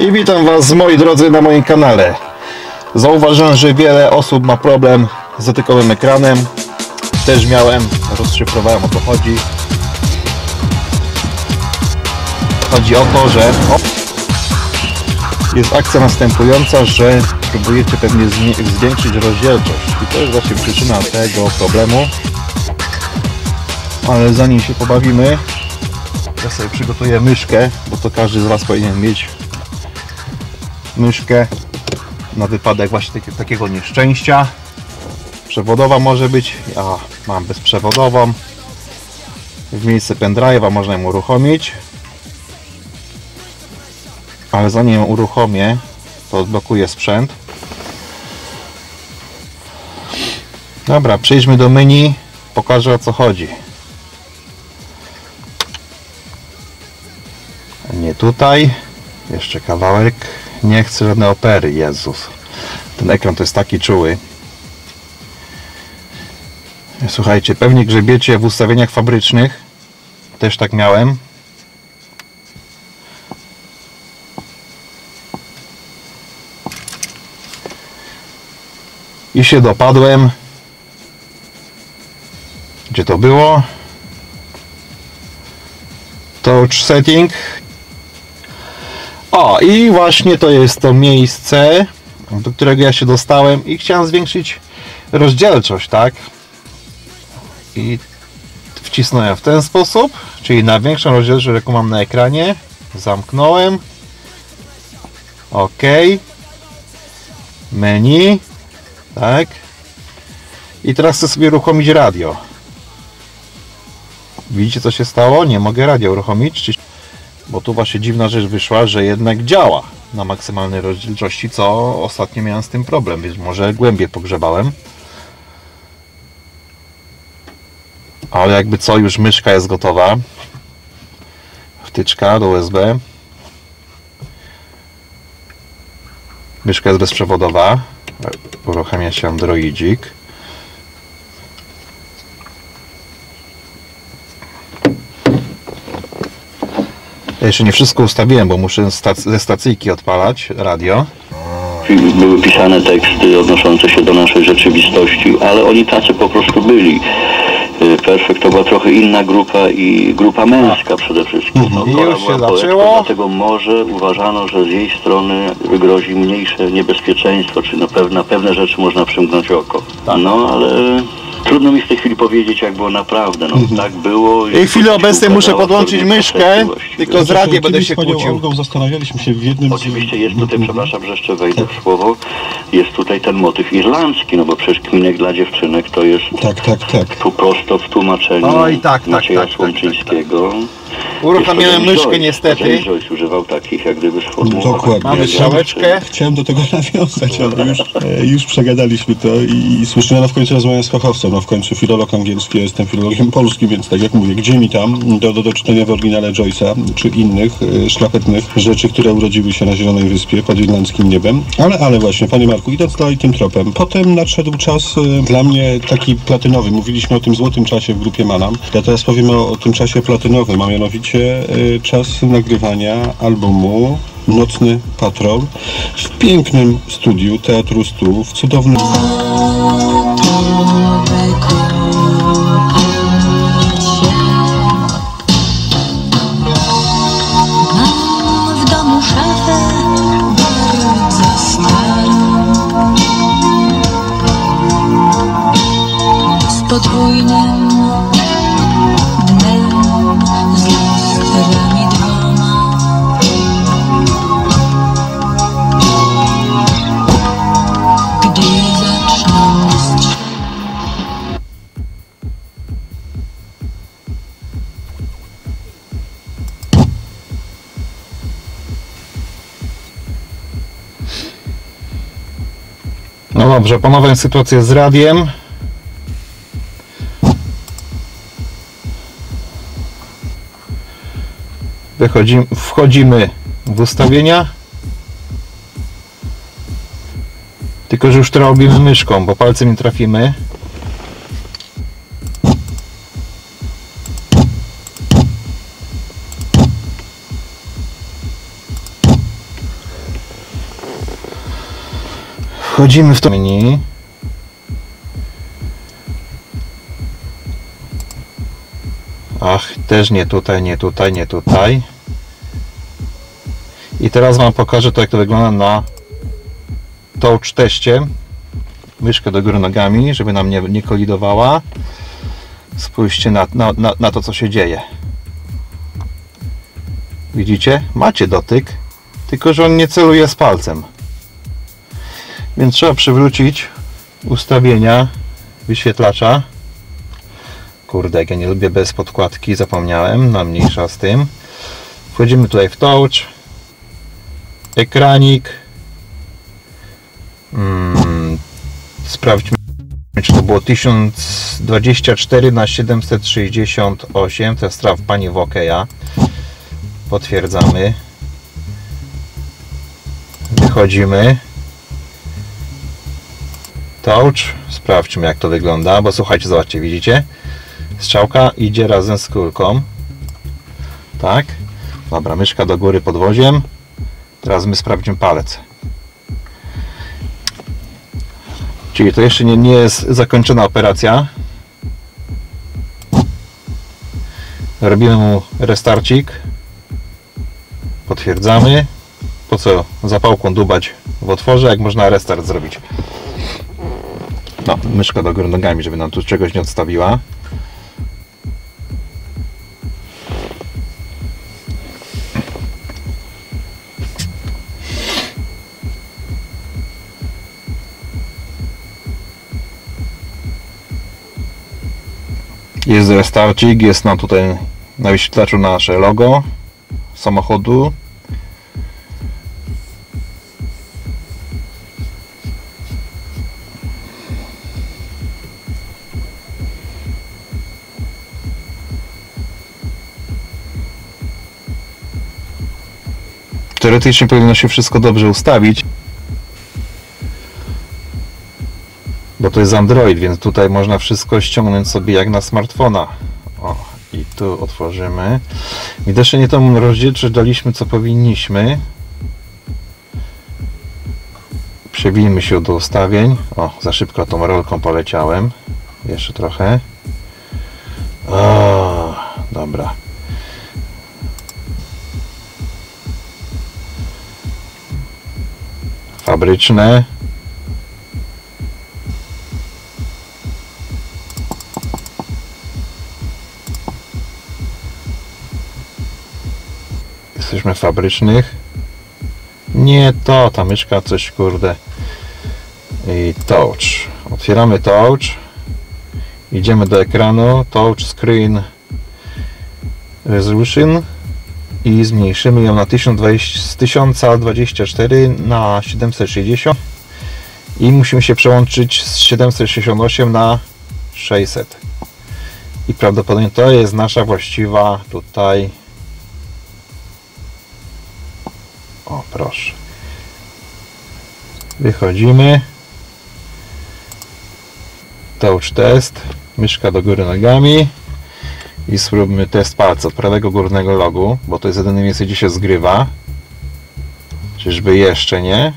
I witam Was, moi drodzy, na moim kanale. Zauważyłem, że wiele osób ma problem z dotykowym ekranem. Też miałem, rozszyfrowałem, o co chodzi. Chodzi o to, że jest akcja następująca, że próbujecie pewnie zwiększyć rozdzielczość. I to jest właśnie przyczyna tego problemu. Ale zanim się pobawimy, ja sobie przygotuję myszkę, bo to każdy z Was powinien mieć myszkę na wypadek właśnie takiego nieszczęścia. Przewodowa może być, ja mam bezprzewodową. W miejsce pendrive'a można ją uruchomić, ale zanim ją uruchomię, to odblokuję sprzęt. Dobra, przejdźmy do menu, pokażę, o co chodzi. Nie tutaj, jeszcze kawałek. Nie chcę żadnej opery, Jezus. Ten ekran to jest taki czuły. Słuchajcie, pewnie grzebiecie w ustawieniach fabrycznych. Też tak miałem. I się dopadłem. Gdzie to było? Touch setting. O, i właśnie to jest to miejsce, do którego ja się dostałem i chciałem zwiększyć rozdzielczość, tak? I wcisnąłem w ten sposób, czyli na większą rozdzielczość, jaką mam na ekranie. Zamknąłem. OK. Menu. Tak. I teraz chcę sobie uruchomić radio. Widzicie, co się stało? Nie mogę radia uruchomić. Bo tu właśnie dziwna rzecz wyszła, że jednak działa na maksymalnej rozdzielczości, co ostatnio miałem z tym problem, więc może głębiej pogrzebałem. Ale jakby co, już myszka jest gotowa. Wtyczka do USB. Myszka jest bezprzewodowa. Uruchamia się Androidzik. Ja jeszcze nie wszystko ustawiłem, bo muszę ze stacyjki odpalać radio. Były pisane teksty odnoszące się do naszej rzeczywistości, ale oni tacy po prostu byli. Perfekt to była trochę inna grupa i grupa męska przede wszystkim. No, i już się zaczęło. Dlatego może uważano, że z jej strony grozi mniejsze niebezpieczeństwo, czy na pewne rzeczy można przymknąć oko. Tak. No ale trudno mi w tej chwili powiedzieć, jak było naprawdę. No, tak było. I w chwili obecnej muszę podłączyć myszkę, tylko z radiem będę się kłócił. Olgą zastanawialiśmy się w jednym Oczywiście jest tutaj, przepraszam, że jeszcze wejdę w słowo, jest tutaj ten motyw irlandzki, no bo przecież Kminek dla dziewczynek to jest tu prosto w tłumaczeniu Macieja Słomczyńskiego. Uruchomiłem myszkę niestety. Joyce używał takich jak gdyby sformułowań. Dokładnie. Mamy strzałeczkę. Chciałem do tego nawiązać, ale już przegadaliśmy to i słyszymy, no w końcu rozmawiam z fachowcem, no w końcu filolog angielski, ja jestem filologiem polskim, więc tak jak mówię, gdzie mi tam do czytania w oryginale Joyce'a, czy innych szlachetnych rzeczy, które urodziły się na Zielonej Wyspie pod irlandzkim niebem. Ale właśnie, panie Marku, idąc dalej tym tropem, potem nadszedł czas dla mnie taki platynowy. Mówiliśmy o tym złotym czasie w grupie Manam. Ja teraz powiem o tym czasie platynowym, a mianowicie czas nagrywania albumu Nocny Patrol w pięknym studiu Teatru Stu, w cudownym... Mam w domu szafę bardzo starą z podwójnym dnem, z lustrami dwoma. Gdy zaczną No dobrze, ponownie sytuację z radiem. Wchodzimy w ustawienia. Tylko że już to robimy myszką, bo palcem nie trafimy. Wchodzimy w to menu. Ach, też nie tutaj, nie tutaj, nie tutaj. I teraz wam pokażę to, jak to wygląda na touch teście. Myszkę do góry nogami, żeby nam nie kolidowała. Spójrzcie na to, co się dzieje. Widzicie? Macie dotyk, tylko że on nie celuje z palcem. Więc trzeba przywrócić ustawienia wyświetlacza. Kurde, jak ja nie lubię bez podkładki, zapomniałem, no mniejsza z tym. Wchodzimy tutaj w touch. Ekranik. Sprawdźmy, czy to było 1024 na 768. To jest traf pani w OK'a. Potwierdzamy. Wychodzimy. Touch. Sprawdźmy, jak to wygląda, bo słuchajcie, zobaczcie, widzicie? Strzałka idzie razem z kulką. Tak. Dobra, myszka do góry podwoziem. Teraz my sprawdzimy palec. Czyli to jeszcze nie jest zakończona operacja. Robimy mu restarcik. Potwierdzamy. Po co zapałką dubać w otworze, jak można restart zrobić. No, myszka do góry nogami, żeby nam tu czegoś nie odstawiła. Jest restarcik, jest nam tutaj na wyświetlaczu nasze logo samochodu. Teoretycznie powinno się wszystko dobrze ustawić, bo to jest Android, więc tutaj można wszystko ściągnąć sobie jak na smartfona. O, i tu otworzymy. Widocznie nie tą rozdzielczość daliśmy, co powinniśmy. Przebijmy się do ustawień. O, za szybko tą rolką poleciałem. Jeszcze trochę. O, dobra. Fabryczne. Jesteśmy w fabrycznych. Nie to, ta myszka coś kurde. I touch. Otwieramy touch. Idziemy do ekranu. Touch screen resolution. I zmniejszymy ją na 1024 na 760 i musimy się przełączyć z 768 na 600 i prawdopodobnie to jest nasza właściwa tutaj. O, proszę, wychodzimy, touch test, myszka do góry nogami. I spróbujmy test palca od prawego górnego logu, bo to jest jedyne miejsce, gdzie się zgrywa. Czyżby jeszcze nie?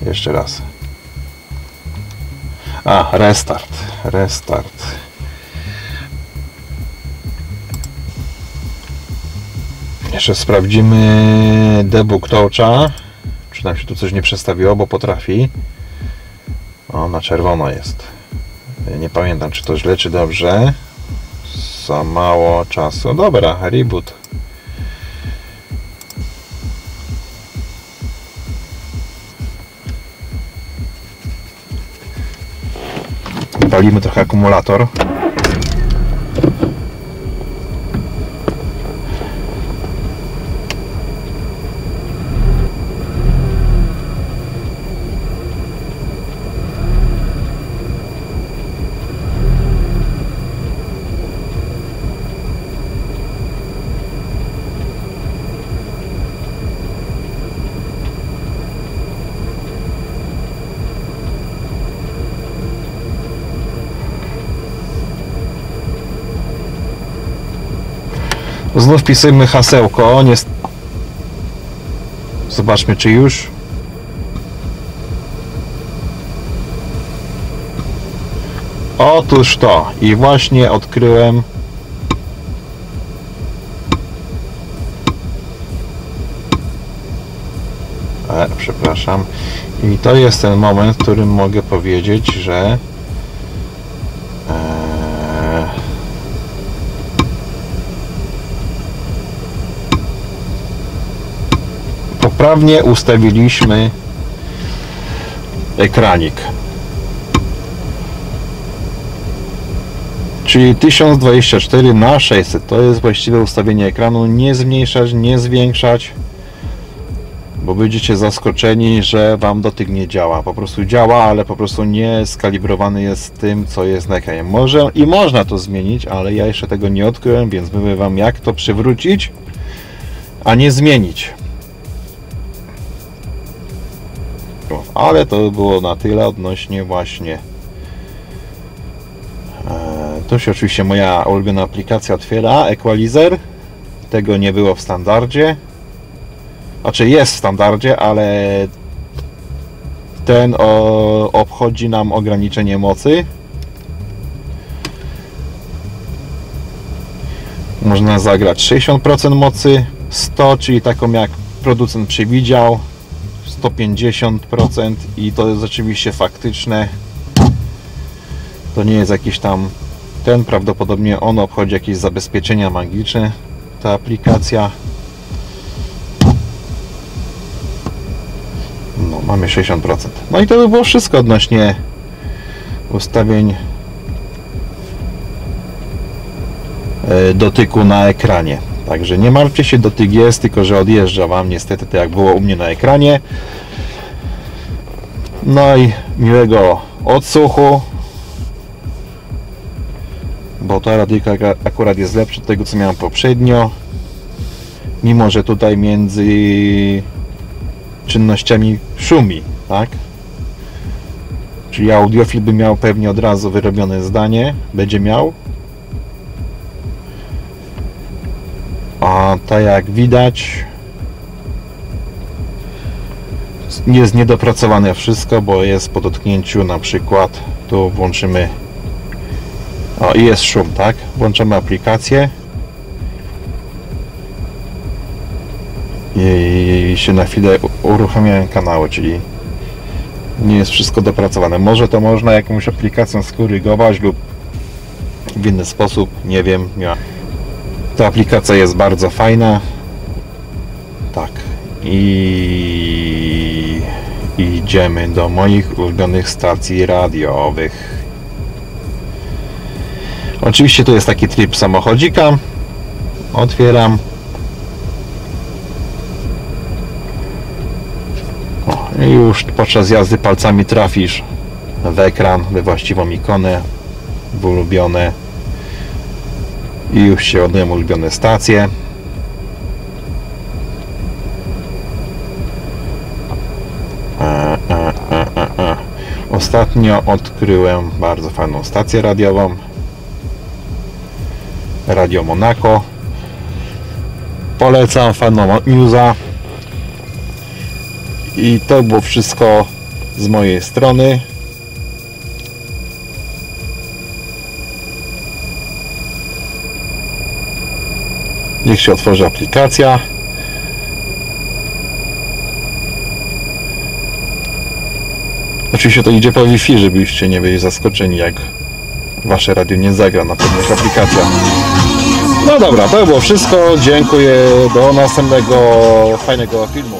Jeszcze raz. A, restart. Restart. Jeszcze sprawdzimy debug toucha. Czy nam się tu coś nie przestawiło, bo potrafi. O, na czerwono jest. Nie pamiętam, czy to źle, czy dobrze. Za mało czasu. Dobra, reboot. Walimy trochę akumulator. Znów wpisujemy hasełko. Zobaczmy, czy już. Otóż to. I właśnie odkryłem przepraszam. I to jest ten moment, w którym mogę powiedzieć, że poprawnie ustawiliśmy ekranik. Czyli 1024 na 600 to jest właściwe ustawienie ekranu. Nie zmniejszać, nie zwiększać, bo będziecie zaskoczeni, że Wam dotyk nie działa. Po prostu działa, ale po prostu nie skalibrowany jest z tym, co jest na ekranie. Można to zmienić, ale ja jeszcze tego nie odkryłem, więc mówię Wam, jak to przywrócić, a nie zmienić. Ale to było na tyle odnośnie właśnie. Tu się oczywiście moja ulubiona aplikacja otwiera, Equalizer. Tego nie było w standardzie. Znaczy jest w standardzie, ale ten obchodzi nam ograniczenie mocy. Można zagrać 60% mocy, 100, czyli taką jak producent przewidział, 150% i to jest oczywiście faktyczne. To nie jest jakiś tam ten, prawdopodobnie on obchodzi jakieś zabezpieczenia magiczne, ta aplikacja. No, mamy 60%. No i to by było wszystko odnośnie ustawień dotyku na ekranie. Także nie martwcie się, dotyk jest, tylko że odjeżdża Wam niestety, tak jak było u mnie na ekranie. No i miłego odsłuchu, bo ta radyjka akurat jest lepsza od tego, co miałem poprzednio, mimo że tutaj między czynnościami szumi, tak? Czyli audiofil by miał pewnie od razu wyrobione zdanie, będzie miał. A tak jak widać, jest niedopracowane wszystko, bo jest po dotknięciu, na przykład tu włączymy, o, i jest szum, tak? Włączamy aplikację i się na chwilę uruchamiają kanały, czyli nie jest wszystko dopracowane. Może to można jakąś aplikacją skorygować lub w inny sposób, nie wiem. Ta aplikacja jest bardzo fajna. Tak. I idziemy do moich ulubionych stacji radiowych. Oczywiście to jest taki tryb samochodzika. Otwieram. O, i już podczas jazdy palcami trafisz w ekran, we właściwą ikonę, w ulubione. I już się ładują ulubione stacje. Ostatnio odkryłem bardzo fajną stację radiową. Radio Monaco. Polecam, fajną newsa. I to było wszystko z mojej strony. Niech się otworzy aplikacja. Oczywiście to idzie po Wi-Fi, żebyście nie byli zaskoczeni, jak Wasze radio nie zagra na pewnych aplikacjach. No dobra, to było wszystko. Dziękuję. Do następnego fajnego filmu.